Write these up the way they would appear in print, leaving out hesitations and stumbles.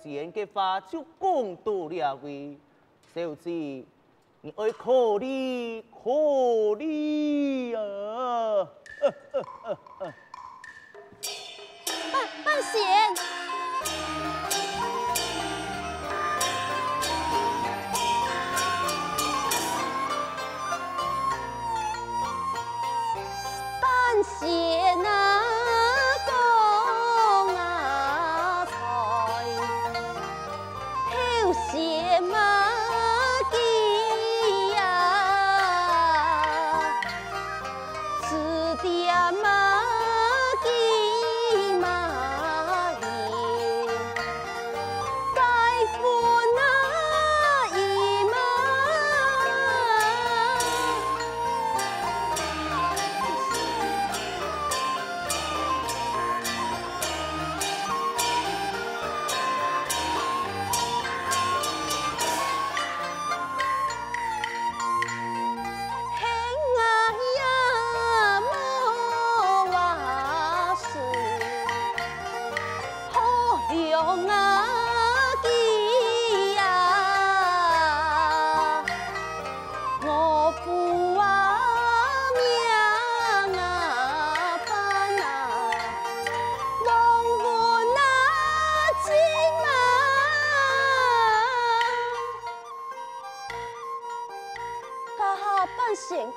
贤嘅话就讲到了位，小子，你爱考虑考虑啊！半贤，半贤啊！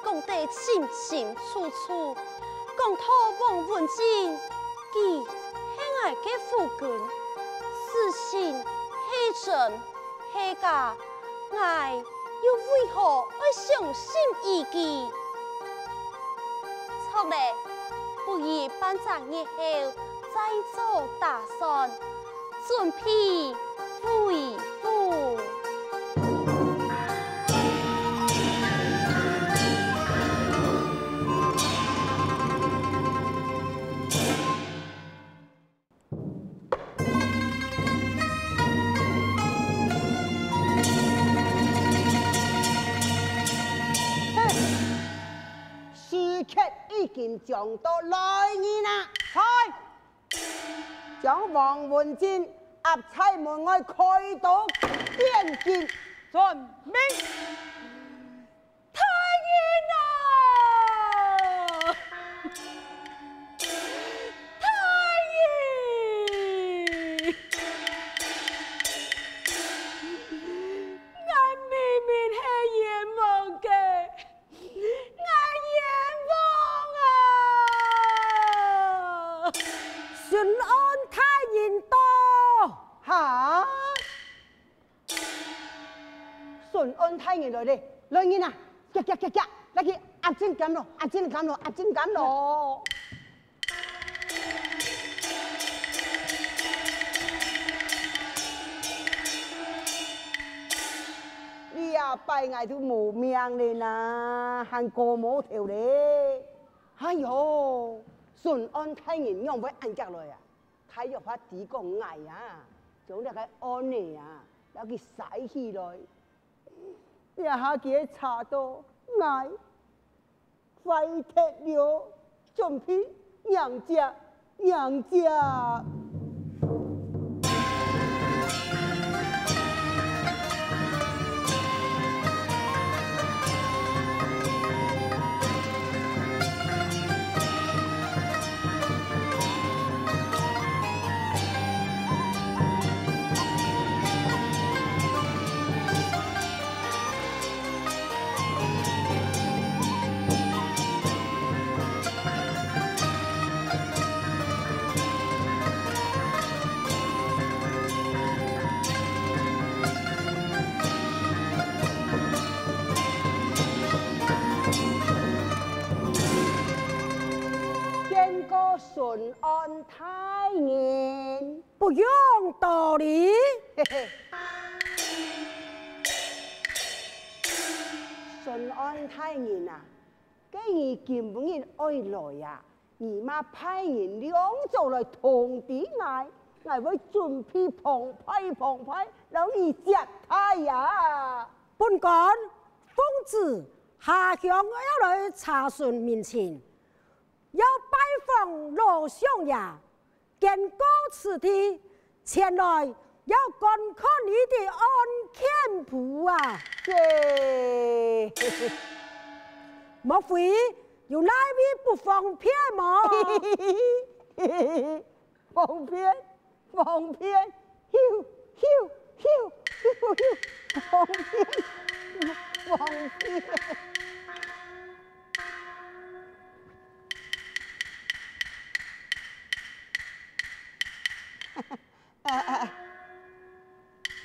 讲得清清楚楚，讲讨王文静，佢系我嘅夫君，事情系真系假，我又为何会相信伊嘅？错嘞，不如办杂日后再做打算，准备恢复。 已经将到来年啦，猜将王文静押在门外开刀电击，遵命。太爷啊！太爷！俺明明系冤枉嘅。 顺安太人多，哈！顺安太人来咧，来人啊！夹，来去压紧赶咯，压紧赶咯！你呀，拜我都无命咧呐，还过冇条咧！哎呦！ 顺安太人让要按脚来啊！太弱怕地讲矮啊，将那个安尼啊，要去晒起来。一下给查到矮，快踢了，准备娘家。顺安太年，不不用道理。嘿嘿。顺安太人啊，既然今日爱来呀，姨妈派人两组来通知我会准备澎湃，让你接待呀。本官奉旨下乡要来查询民情，要拜访罗相爷，见过此地，前来要观看你的安캠谱啊！这，莫非有哪位不方便吗？方便，咻，方便。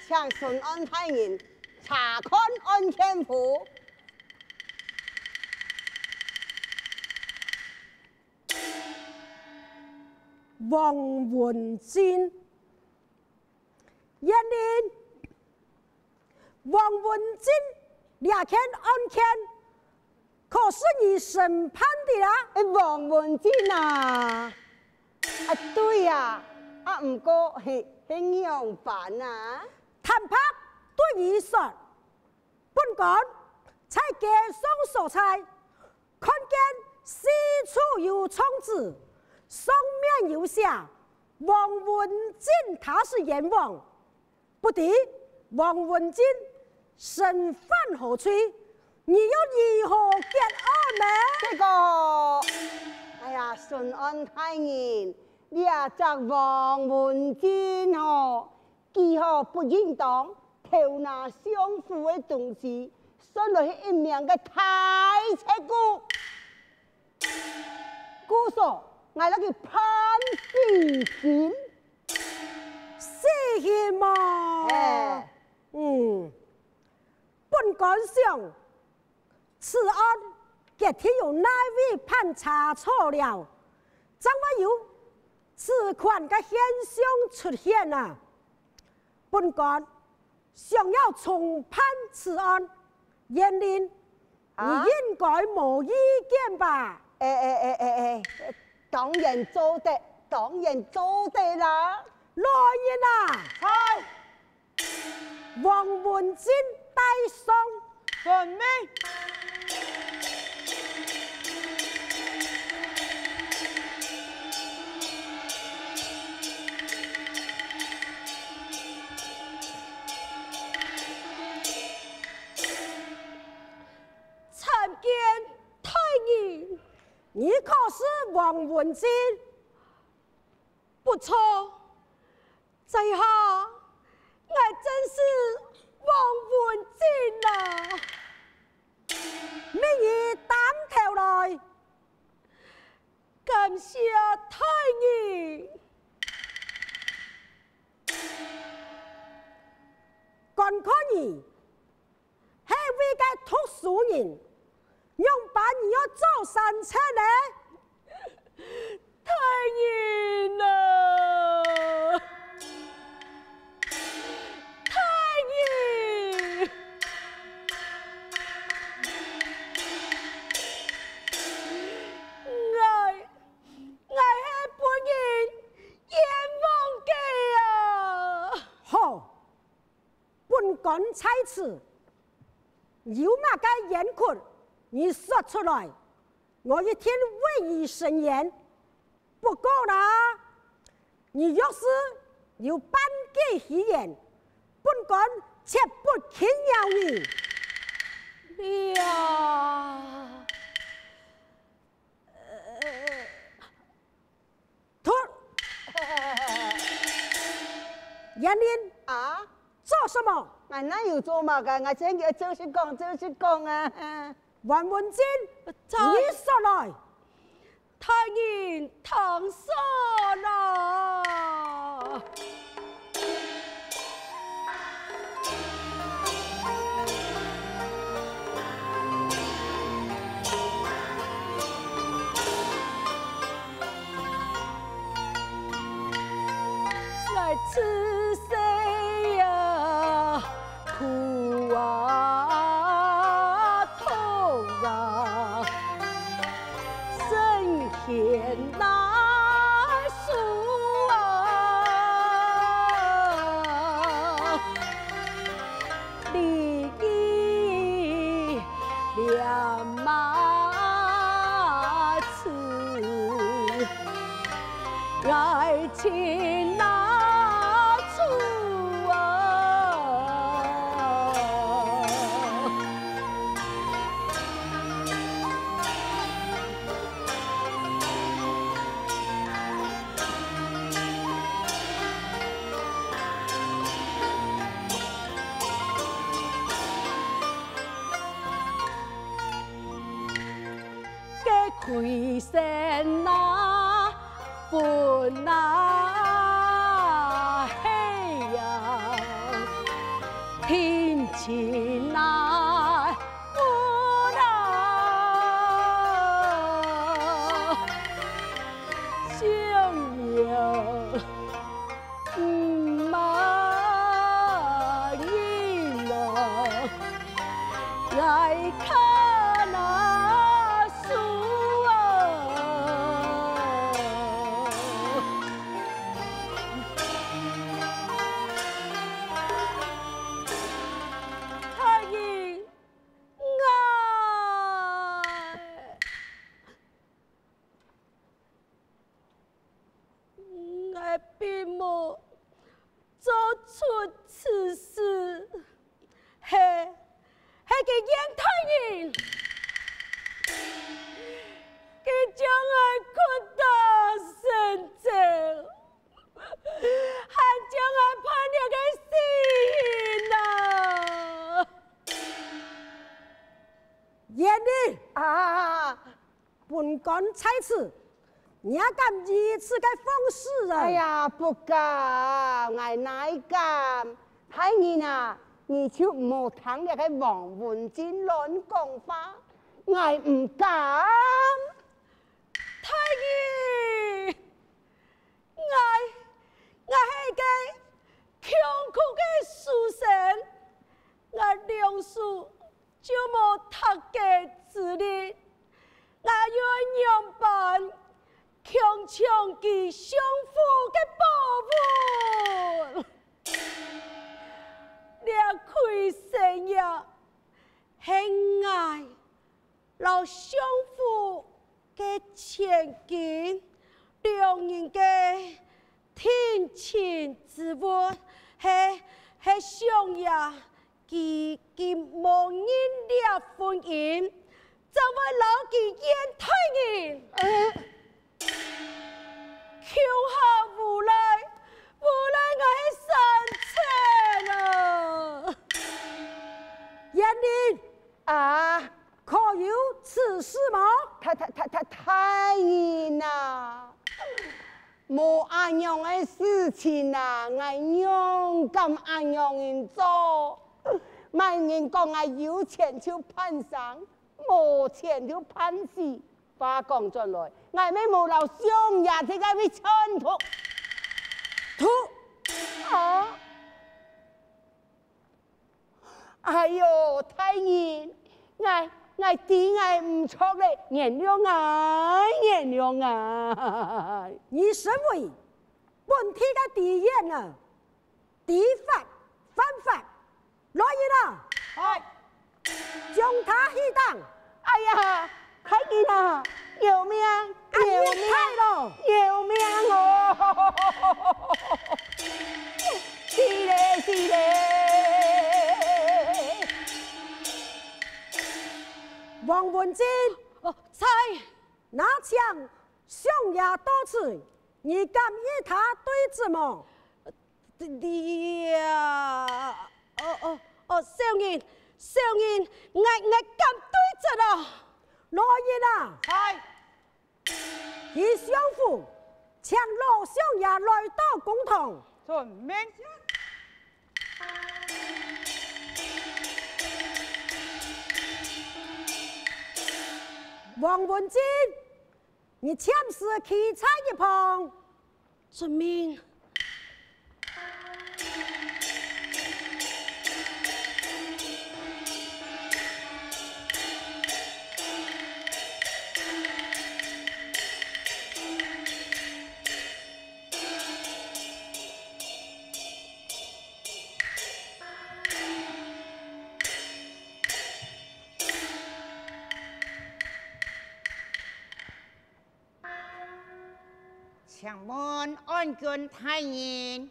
向顺安太人查看安캠谱。王文金，燕林，王文金，俩看安캠，可是你审判的啦？王文金啊，对呀，唔过係样板啊。坦白对你说，本官在街上所在，看见四处有窗子。上面有写王文金他是阎王，不敌王文金身犯何罪？你又如何结案呢？这个，哎呀，顺安太人，你啊，这王文金哦，佢不应当偷拿相府的东西，送来一名嘅太车姑，姑嫂。我那个潘世贤，世贤嘛，本官想此案隔天有哪位判查错了，怎么有此款的现象出现啊？本官想要重判此案，燕林，你应该冇意见吧？当然做得啦！来人啊！王文金带上遵命。参见太医。你可是王文金？不错，在下我真是王文金啊！命你担头来，感谢太医。观看你，系位个读书人。用把你要做三餐呢？太医啊！太医！我系本人阎王家啊！好，本官猜测，有哪个严酷？你说出来，我一天为你伸冤。不过啦，你若是有半句虚言，本官绝不轻饶你。呀，严林啊，做什么？我哪有做嘛噶？我真嘅就是讲啊！王文金，你说来，太医唐山啊！此世呀，苦啊痛啊，身险难数啊，利益两马刺。爱情那处啊，给亏身呐。本那嘿呀，天晴那不那，想要嘛应了，爱看那。并无做出此事，迄个严太人，佢将爱困到深圳，还将爱判了个死刑呐！严令啊！本官猜测。你还敢如此个方式啊？哎呀，不敢，我哪敢？太人啊，你就唔好听那个王文静乱讲话，我唔敢。太人，我係個窮苦嘅書生，我兩書就冇讀嘅資歷，我要樣辦。強搶佢相夫嘅寶物，你虧成呀，係愛老相夫嘅前景，兩人嘅天親之愛，係想呀，佢無人了婚姻，就會留佢嚴太人。求下無賴，無賴我係生車啦！嚴令啊，可有此事嗎？太人啊，無安樣嘅事情啊，我勇敢安樣人做，萬人講我有錢就判生，無錢就判死。話講轉來，我咩無留雙日即係俾穿土啊！哎呦，太人，我點解唔錯咧？原諒啊！你身為本地嘅地院啊，地法犯法，來人啊！係，將他起檔！哎呀！太人啊，要命！要命哦！是嘞！王文靜，猜拿槍上牙多次，你敢與他對峙嗎？少年，我敢對峙啊！來人啊！係，以相府將老少爺來到公堂。遵命。王文靜，你簽詩奇才一旁。遵命。请问安君大人，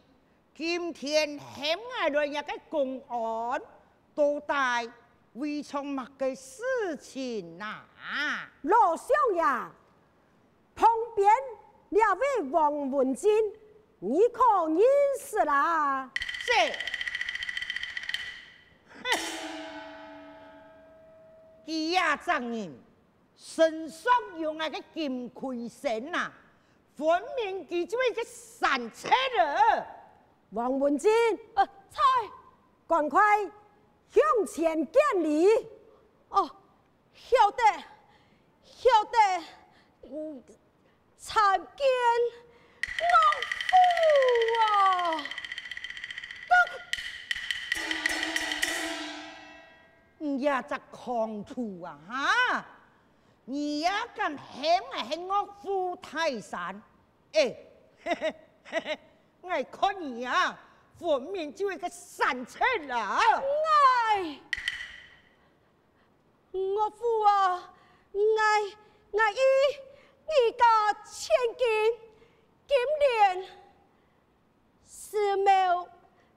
今天险爱来日嘅公安，到底为从乜嘅事情啊？老乡呀，旁边两位王文静，你可认识啦？是。伊呀，证人身上有那个金盔绳呐，分明佢就一个散车了。王文静，菜，赶快向前见礼。哦，晓得，参见我父啊！你也在狂徒啊哈！你也敢险害我父泰山？哎，我看你啊，分明就一个散车了。我父啊，我一家千金，今年是冇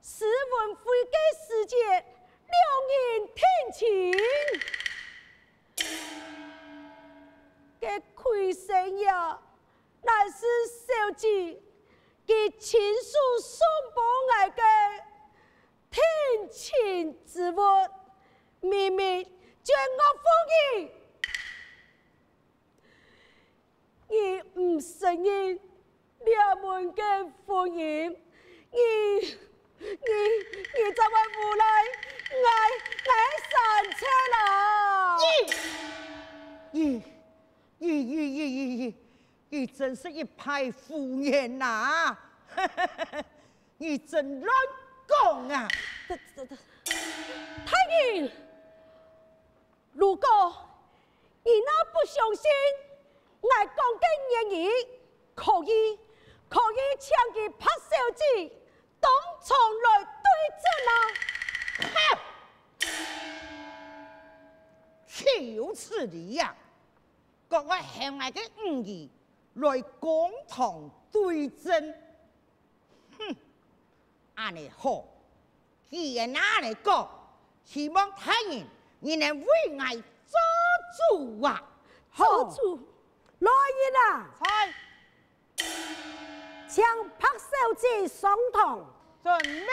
史文辉嘅世界两人天晴，嘅亏损呀，乃是小姐嘅亲属送帮来嘅天晴之物，明明将我放弃。你唔承認兩門嘅婚姻，你就係無賴，我散車啦！你真是一派胡言呐！你真乱講啊！太人，如果你那不相信，我講嘅言語可以請佢拍手指，當場來對質啦！就是你呀！各位向外嘅誤議來公堂對證，哼！安尼好，既然安尼講，希望太人你能為我做主啊！做主。來人啊！係將拍手指上堂。準備。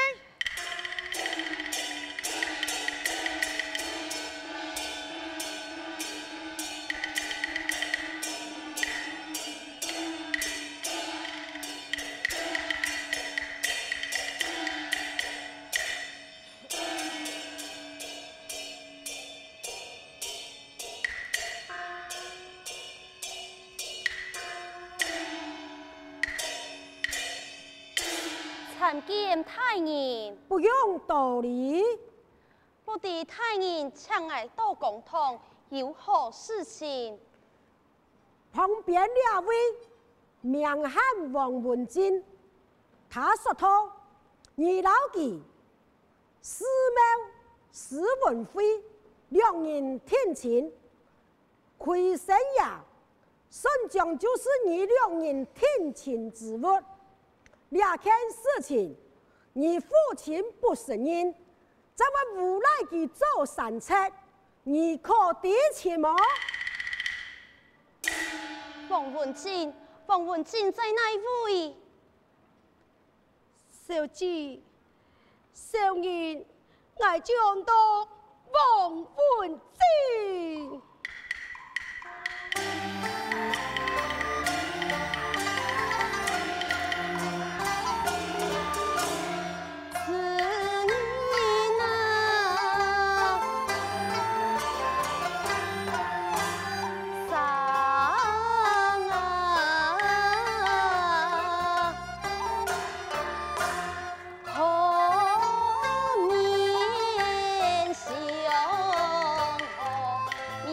参見太人，不用道理。不知太人請來到公堂有何事情？旁邊兩位名漢王文靜，他說他二老幾史茂史文輝兩人天親，虧神呀，身將就是你兩人天親之物。兩件事情，你父親不承認，怎麼無賴地做散策？你可抵起嗎？王文靜在哪一位？小姐，少年，我將到王文靜。你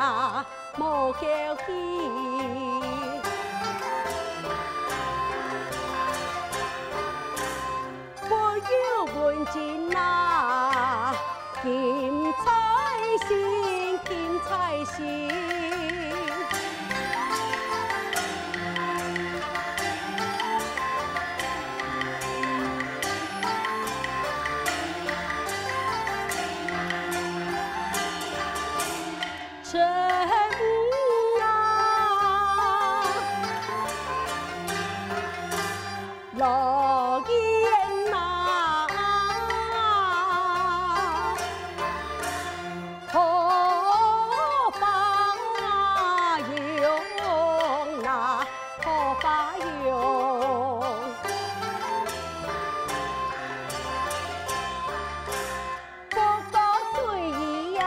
那无休息。不有文静呐，金彩心，金彩心。真啊，老燕呐，可发用呐，可发用。哥哥对伊呀。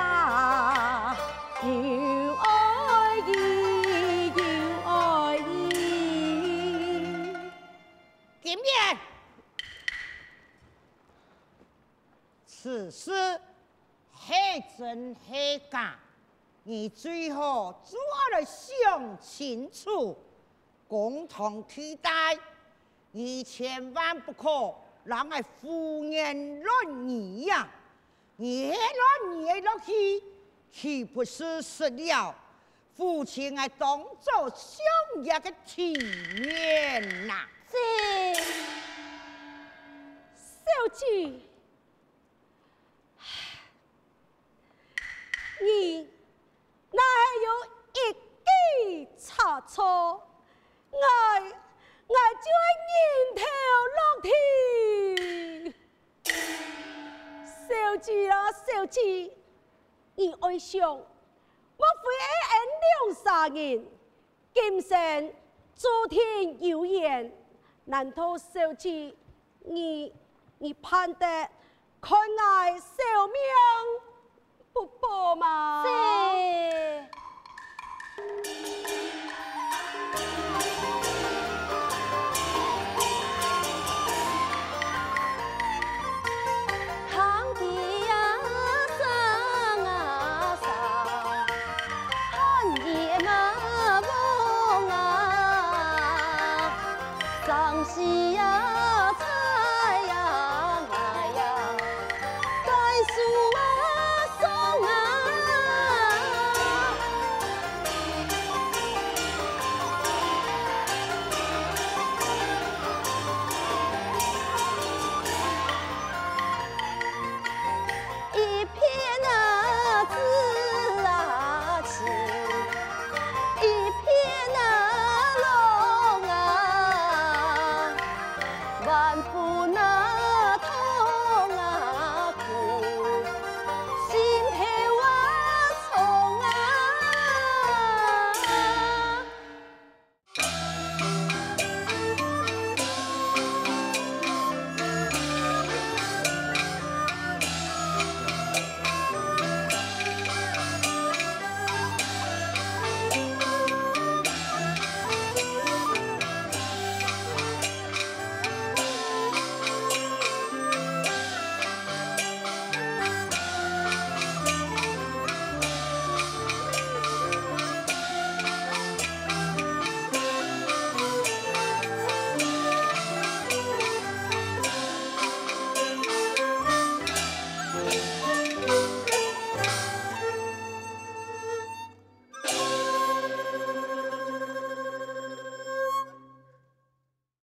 有爱意，有爱意。金莲，此事是真是假，你最好做了想清楚，共同期待。你千万不可让我胡言乱语呀！你乱语落去。岂不是失了父亲爱当做相爷的体面呐？这小姐，你哪有一句差错，我就会迎头落地。小姐啊，小姐。你爱上，莫非会恩两3人？今生注定有缘，难道小姐你盼得看爱小命不保吗？这